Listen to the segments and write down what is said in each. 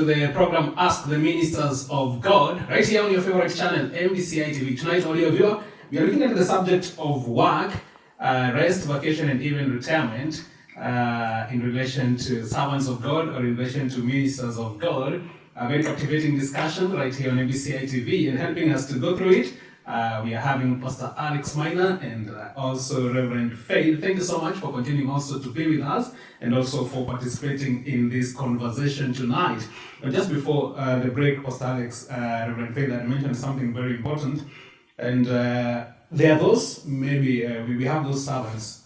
to the program Ask the Ministers of God, right here on your favorite channel, MBCI TV. Tonight, audio viewer, we are looking at the subject of work, rest, vacation, and even retirement in relation to servants of God or in relation to ministers of God. A very captivating discussion right here on MBCI TV, and helping us to go through it, we are having Pastor Alex MAINA and also Reverend Faith. Thank you so much for continuing also to be with us and also for participating in this conversation tonight. But just before the break, Pastor Alex, Reverend Faith, I mentioned something very important. And there are those, maybe we have those servants,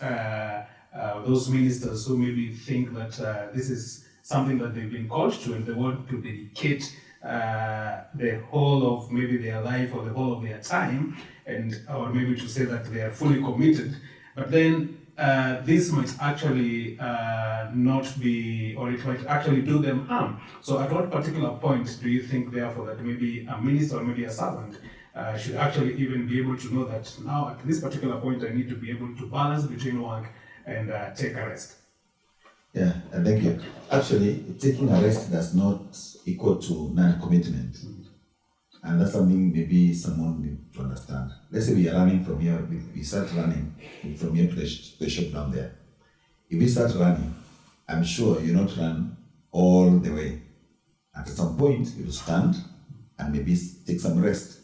those ministers who maybe think that this is something that they've been called to and they want to dedicate the whole of maybe their life or the whole of their time, and or maybe to say that they are fully committed. But then this might actually not be, or it might actually do them harm. So at what particular point do you think therefore that maybe a minister or maybe a servant should actually even be able to know that now at this particular point I need to be able to balance between work and take a rest? Yeah, thank you. Actually, taking a rest does not equal to non-commitment. And that's something maybe someone need to understand. Let's say we are running from here, we start running from here to the shop down there. If we start running, I'm sure you not run all the way. At some point, you will stand and maybe take some rest.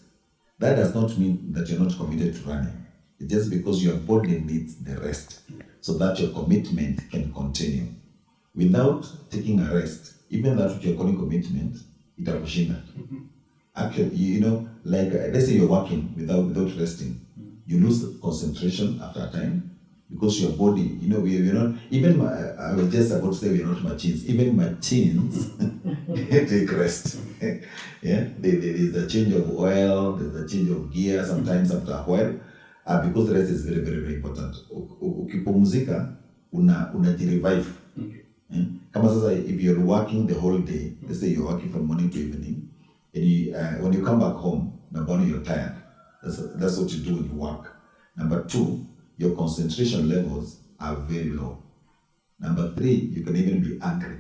That does not mean that you're not committed to running. It's just because your body needs the rest so that your commitment can continue. Without taking a rest, even that which you're calling commitment, itakushinda. Actually, you know, like let's say you're working without resting, you lose concentration after a time because your body, you know, we're not, even I was just about to say we're not machines, even machines take rest. Yeah, there's a change of oil, there's a change of gear sometimes after a while, because the rest is very, very, very important. Ukipumzika, unajirevive. Kama sasa, if you're working the whole day, let's say you're working from morning to evening, and you, when you come back home, number one, you're tired. That's what you do when you work. Number two, your concentration levels are very low. Number three, you can even be angry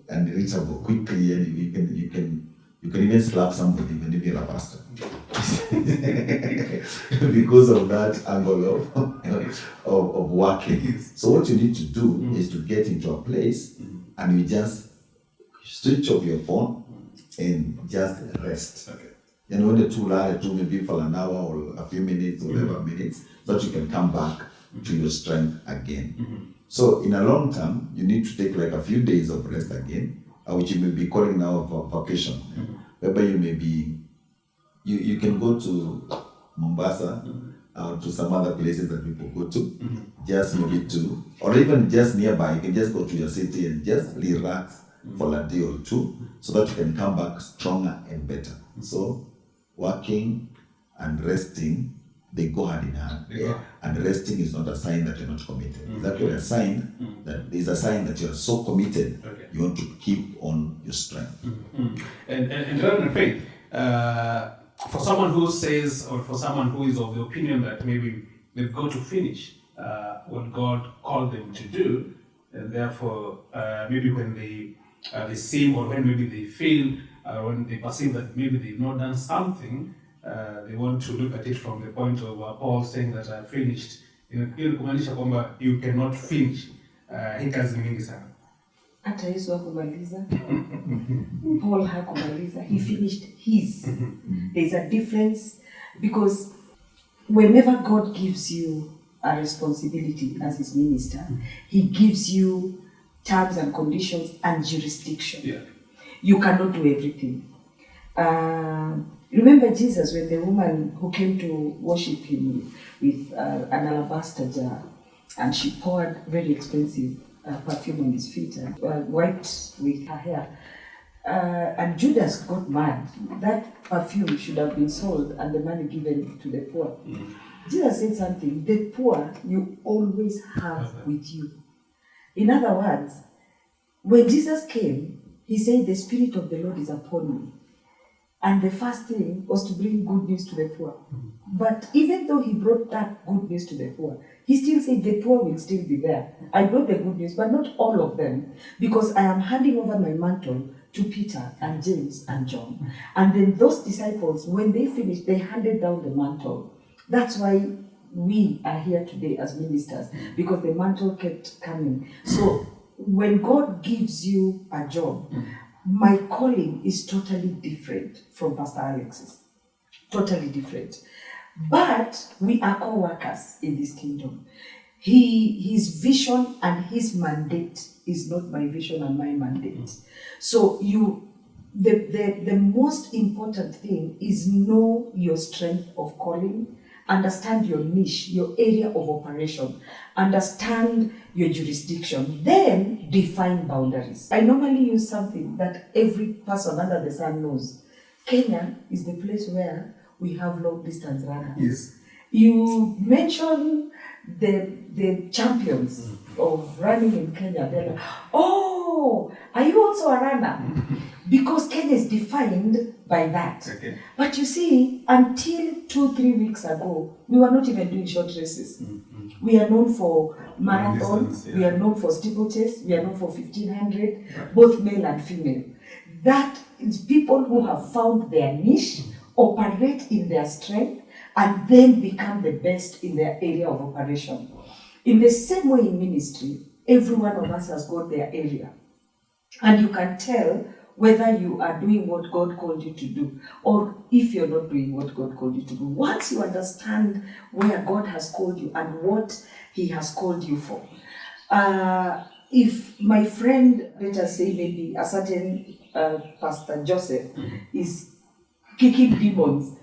and irritable quickly, and you can even slap somebody even if you're a pastor. Because of that angle of working. So what you need to do is to get into a place and you just switch off your phone and just rest. Okay. You know, when the two maybe for an hour or a few minutes or whatever minutes, so that you can come back to your strength again. So in a long term, you need to take like a few days of rest again, which you may be calling now a vacation. Whereby you may be, you can go to Mombasa or to some other places that people go to, just maybe to, or even just nearby, you can just go to your city and just relax for a day or two so that you can come back stronger and better. So working and resting, they go hand in hand. Yeah. And resting is not a sign that you're not committed. It's actually a sign that is a sign that you're so committed, you want to keep on your strength. And Reverend Faith, for someone who says, or for someone who is of the opinion that maybe they've got to finish what God called them to do, and therefore maybe when they seem, or when maybe they feel, or when they perceive that maybe they've not done something, they want to look at it from the point of Paul saying that I finished. Ili kumaanisha kwamba you cannot finish. Hii kazi ni mingi sana. Hata Yesu hakumaliza. Paul hakumaliza. He finished his. There's a difference because whenever God gives you a responsibility as his minister, he gives you terms and conditions and jurisdiction. Yeah. You cannot do everything. Remember Jesus, when the woman who came to worship him with an alabaster jar, and she poured very expensive perfume on his feet and wiped with her hair. And Judas got mad. That perfume should have been sold and the money given to the poor. Jesus said something, the poor you always have with you. In other words, when Jesus came, he said, the Spirit of the Lord is upon me. And the first thing was to bring good news to the poor. But even though he brought that good news to the poor, he still said the poor will still be there. I brought the good news, but not all of them, because I am handing over my mantle to Peter and James and John. And then those disciples, when they finished, they handed down the mantle. That's why we are here today as ministers, because the mantle kept coming. So when God gives you a job, my calling is totally different from Pastor Alex's. Totally different. But we are co-workers in this kingdom. His vision and his mandate is not my vision and my mandate. So the most important thing is know your strength of calling, understand your niche, your area of operation, understand your jurisdiction, then define boundaries. I normally use something that every person under the sun knows. Kenya is the place where we have long distance runners. Yes. You mention the champions of running in Kenya, they're like, oh, are you also a runner? Because Kenya is defined by that. Okay. But you see, until 2-3 weeks ago, we were not even doing short races. We are known for marathons, we are known for steeplechase, we are known for 1500, both male and female. That is people who have found their niche, operate in their strength, and then become the best in their area of operation. In the same way in ministry, every one of us has got their area. And you can tell whether you are doing what God called you to do, or if you're not doing what God called you to do. Once you understand where God has called you and what He has called you for. If my friend, let us say maybe a certain Pastor Joseph is kicking demons,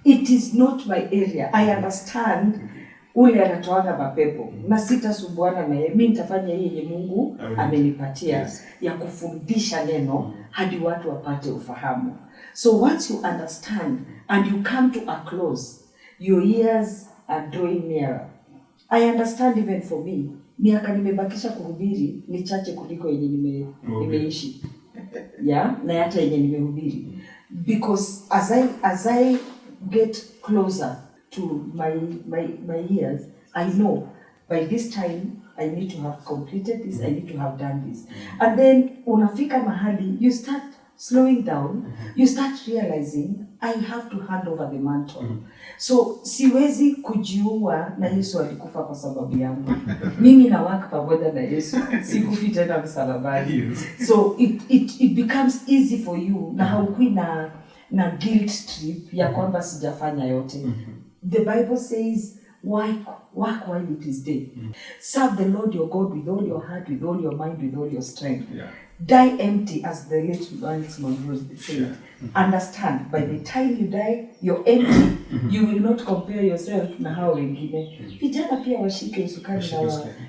it is not my area. I understand ule anatoaga mapepo na sitasumbuana na yeye. Mimi nitafanya yeye Mungu amenipatia ya kufundisha neno hadi watu wapate ufahamu. So once you understand and you come to a close, your ears are drawing nearer. I understand even for me, miaka nimebakisha kuhubiri ni chache kuliko yenye nimeishi. Yeah, na hata yenye nimehubiri. Because as I get closer to my years, I know by this time I need to have completed this, I need to have done this. And then unafika mahali, you start slowing down, you start realizing I have to hand over the mantle. So siwezi kujiua na Yesu alikufa kwa sababu yangu. Mimi na work pamoja na Yesu, sikufi tena msalabani. So it becomes easy for you na haukui na guilt trip ya kwamba sijafanya yote. The Bible says, work while it is day. Serve the Lord your God with all your heart, with all your mind, with all your strength. Die empty, as the late Miles Monroe said. Understand, by the time you die, you're empty. You will not compare yourself na hao wengine. Vijana pia washike usukani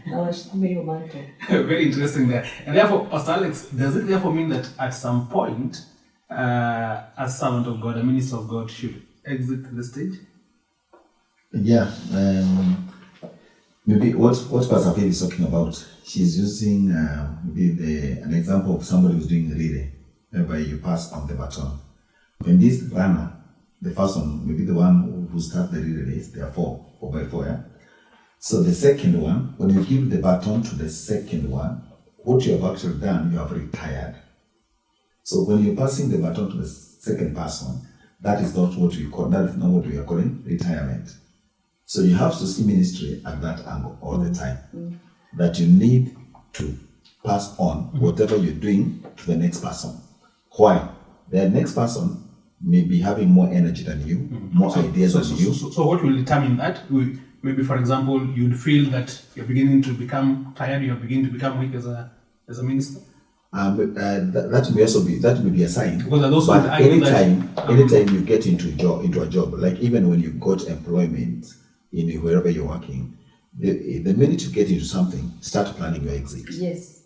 na washukume hiyo mantle. Very interesting there. And therefore, Pastor Alex, does it therefore mean that at some point, a servant of God, a minister of God, should exit the stage? Yeah, maybe what Pastor Phil is talking about, she's using maybe an example of somebody who's doing a relay, whereby you pass on the baton. When this runner, the first one, maybe the one who starts the relay race, there are 4 by 4, yeah? So the second one, when you give the baton to the second one, what you have actually done, you have retired. So when you're passing the baton to the second person, that is not what we call, that is not what we are calling retirement. So you have to see ministry at that angle all the time. That you need to pass on whatever you're doing to the next person. Why? The next person may be having more energy than you, more ideas than you. So what will determine that? Maybe, for example, you'd feel that you're beginning to become tired, you're beginning to become weak as a minister? That may be a sign. Because but anytime you get into a job, like even when you got employment in wherever you're working, the minute you get into something, start planning your exit. Yes.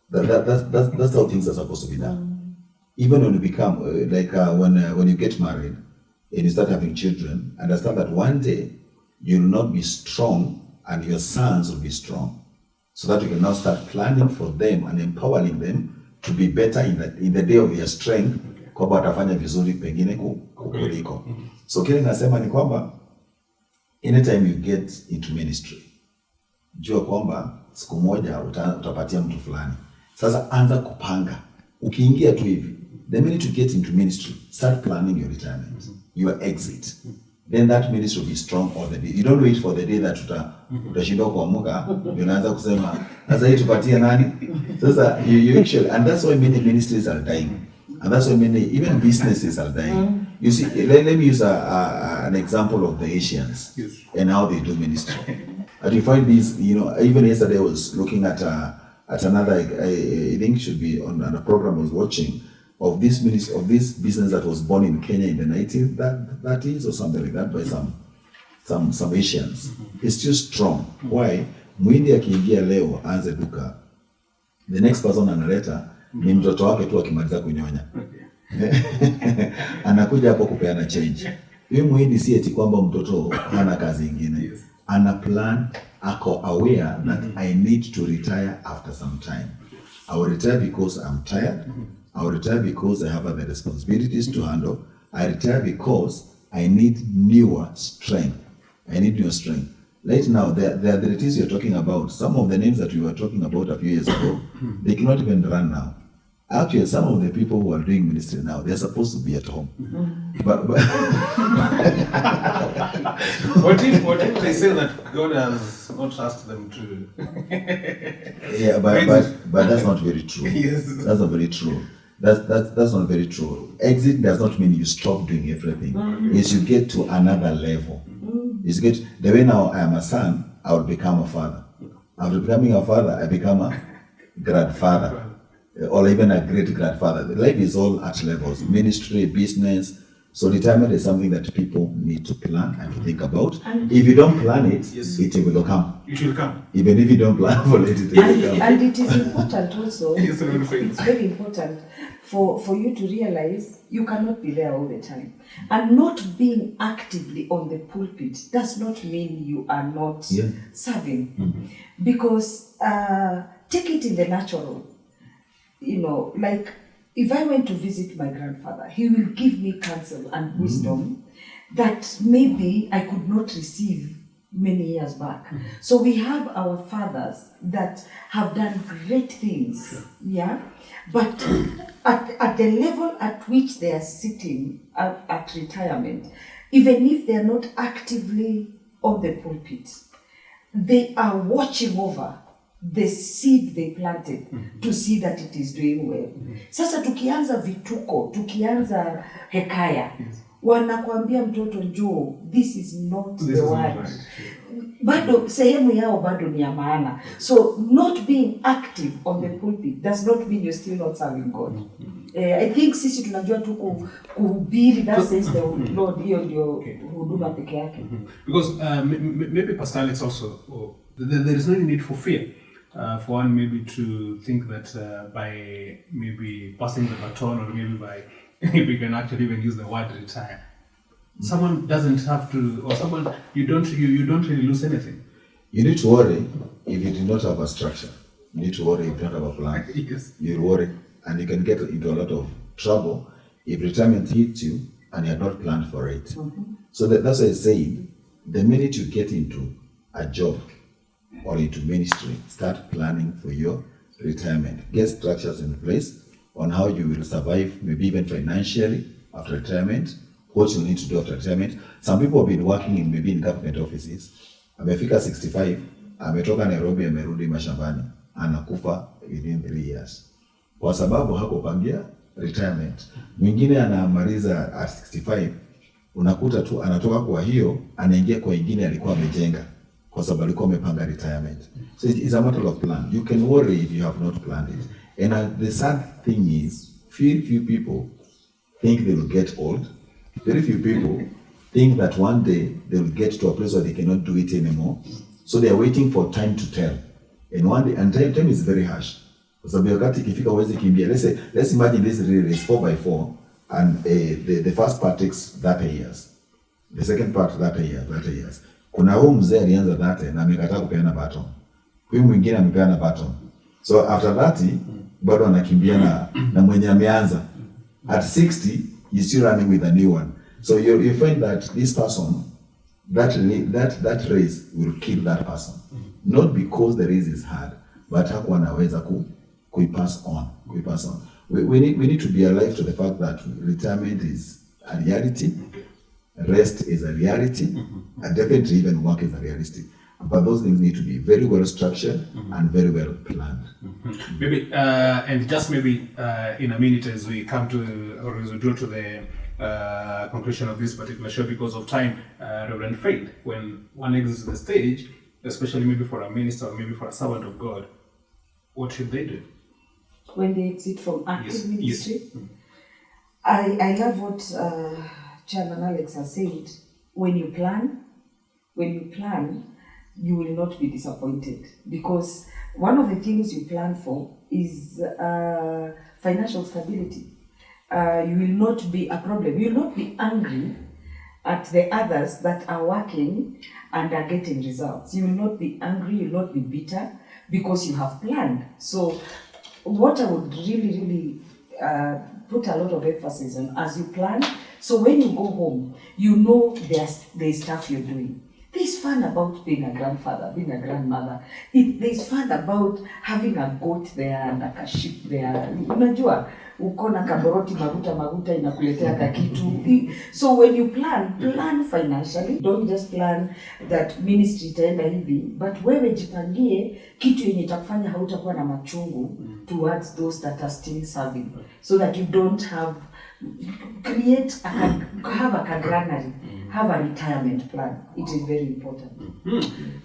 That's how things are supposed to be done. Even when you become when you get married and you start having children, understand that one day you will not be strong and your sons will be strong. So that you can now start planning for them and empowering them to be better in the day of their strength, kwamba watafanya vizuri pengine kuliko. So kile nasema ni kwamba anytime you get into ministry, jua kwamba siku moja utapatia mtu fulani. Sasa anza kupanga. Ukiingia tu hivi, The minute you get into ministry, start planning your retirement, your exit. Then that ministry will be strong all the day. You don't wait for the day that utashindwa kuamuka, unaanza kusema sasa hii tupatie nani? Sasa you actually, and that's why many ministries are dying. And that's why many, even businesses are dying. You see, let me use an example of the Asians and how they do ministry. And you find these, even yesterday I was looking at another, I think it should be on a program I was watching, of this business that was born in Kenya in the 1930s or something like that by some Asians. It's still strong. Why? Mwindi akiingia leo aanze duka, the next person analeta ni mtoto wake tu akimaliza kunyonya. Anakuja hapo kupeana change. Huyu Mwindi si eti kwamba mtoto hana kazi ingine. Ana plan, ako aware that I need to retire after some time. I will retire because I'm tired. I will retire because I have other responsibilities to handle. I retire because I need newer strength. I need newer strength. Right now, the abilities you're talking about, some of the names that we were talking about a few years ago, they cannot even run now. Actually, some of the people who are doing ministry now, they're supposed to be at home. But what if they say that God has not asked them to? Yeah, but that's not very true. Yes. That's not very true. That's not very true. Exit does not mean you stop doing everything. It's you get to another level. It's get the way now I am a son, I will become a father. After becoming a father, I become a grandfather. Or even a great grandfather. Life is all at levels, ministry, business. So retirement is something that people need to plan and to think about. And if you don't plan it, it will come. It will come. Even if you don't plan for it, it will come. And it is important also, Yes, it's very important for you to realize you cannot be there all the time. And not being actively on the pulpit does not mean you are not serving. Because take it in the natural. Like if I went to visit my grandfather, he will give me counsel and wisdom that maybe I could not receive many years back. So we have our fathers that have done great things, but at the level at which they are sitting at retirement, even if they are not actively on the pulpit, they are watching over the seed they planted to see that it is doing well. Sasa tukianza vituko, tukianza hekaya, wanakuambia mtoto njoo, this is not the word. Right. Bado sehemu yao bado ni ya maana. So not being active on the pulpit does not mean you're still not serving God. I think sisi tunajua tu kuhubiri, that says the Lord, hiyo ndio huduma peke yake. Because maybe Pastor Alex also, there is no need for fear. For one, maybe to think that by maybe passing the baton, or maybe by, if we can actually even use the word retire, someone doesn't have to, or someone, you don't really lose anything. You need to worry if you do not have a structure. You need to worry if you don't have a plan. Yes. You worry, and you can get into a lot of trouble if retirement hits you and you are not planned for it. So that's why I say, the minute you get into a job or into ministry, start planning for your retirement. Get structures in place on how you will survive, maybe even financially after retirement, what you need to do after retirement. Some people have been working maybe in government offices. Amefika 65, ametoka Nairobi, amerudi mashambani, anakufa within 3 years. Kwa sababu hakupangia retirement. Mwingine anamaliza at 65, unakuta tu anatoka kwa hiyo, anaingia kwa ingine alikuwa amejenga. Kwa sababu alikuwa amepanga retirement. So it's a matter of plan. You can worry if you have not planned it. And the sad thing is, very few people think they will get old. Very few people think that one day they will get to a place where they cannot do it anymore. So they are waiting for time to tell. And one day, and time is very harsh. Kwa sababu wakati ikifika uweze kimbia. Let's imagine this relay is 4x4, and the first part takes 30 years. The second part 30 years. Kuna huyu mzee alianza 30 na amekataa kupeana baton. Huyu mwingine amepeana baton. So after 30 bado anakimbia na mwenye ameanza. At 60 he's still running with a new one. So you find that this person, that race will kill that person. Not because the race is hard, but hakuwa anaweza kuipass on. we need to be alive to the fact that retirement is a reality, rest is a reality, and definitely even work is a reality. But those things need to be very well structured and very well planned. Maybe, and just maybe in a minute as we come to, or as we draw to the conclusion of this particular show because of time, Reverend Faith, when one exits the stage, especially maybe for a minister or maybe for a servant of God, what should they do? When they exit from active ministry? Yes. I love what Chairman Alex has said. When you plan, you will not be disappointed, because one of the things you plan for is financial stability. You will not be a problem. You will not be angry at the others that are working and are getting results. You will not be angry, you will not be bitter, because you have planned. So what I would really put a lot of emphasis on, as you plan, so when you go home, you know there's stuff you're doing. There's fun about being a grandfather, being a grandmother. There's fun about having a goat there and a sheep there. Unajua, uko na kaboroti maguta inakuletea kakitu. So when you plan financially. Don't just plan that ministry itaenda hivi, but wewe jipangie kitu yenye itakufanya hautakuwa na machungu towards those that are still serving, so that you don't have a granary, have a retirement plan. It is very important.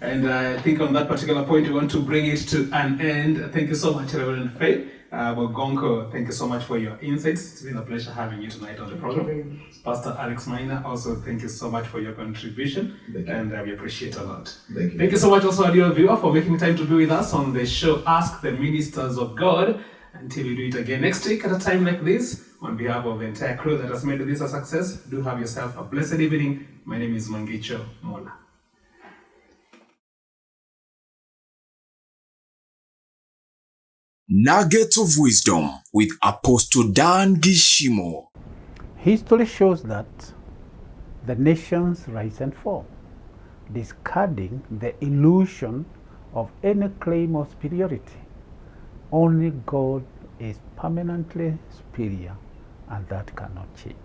And I think on that particular point, we want to bring it to an end. Thank you so much, Reverend Faith. Gonko, thank you so much for your insights. It's been a pleasure having you tonight on the program. Pastor Alex MAINA, also thank you so much for your contribution, and we appreciate a lot. Thank you so much also, dear viewer, for making time to be with us on the show Ask the Ministers of God. Until we do it again next week at a time like this, on behalf of the entire crew that has made this a success, do have yourself a blessed evening. My name is MANGICHO, MOLA. Nuggets of Wisdom with Apostle Dan Gishimo. History shows that the nations rise and fall, discarding the illusion of any claim of superiority. Only God is permanently superior, and that cannot change.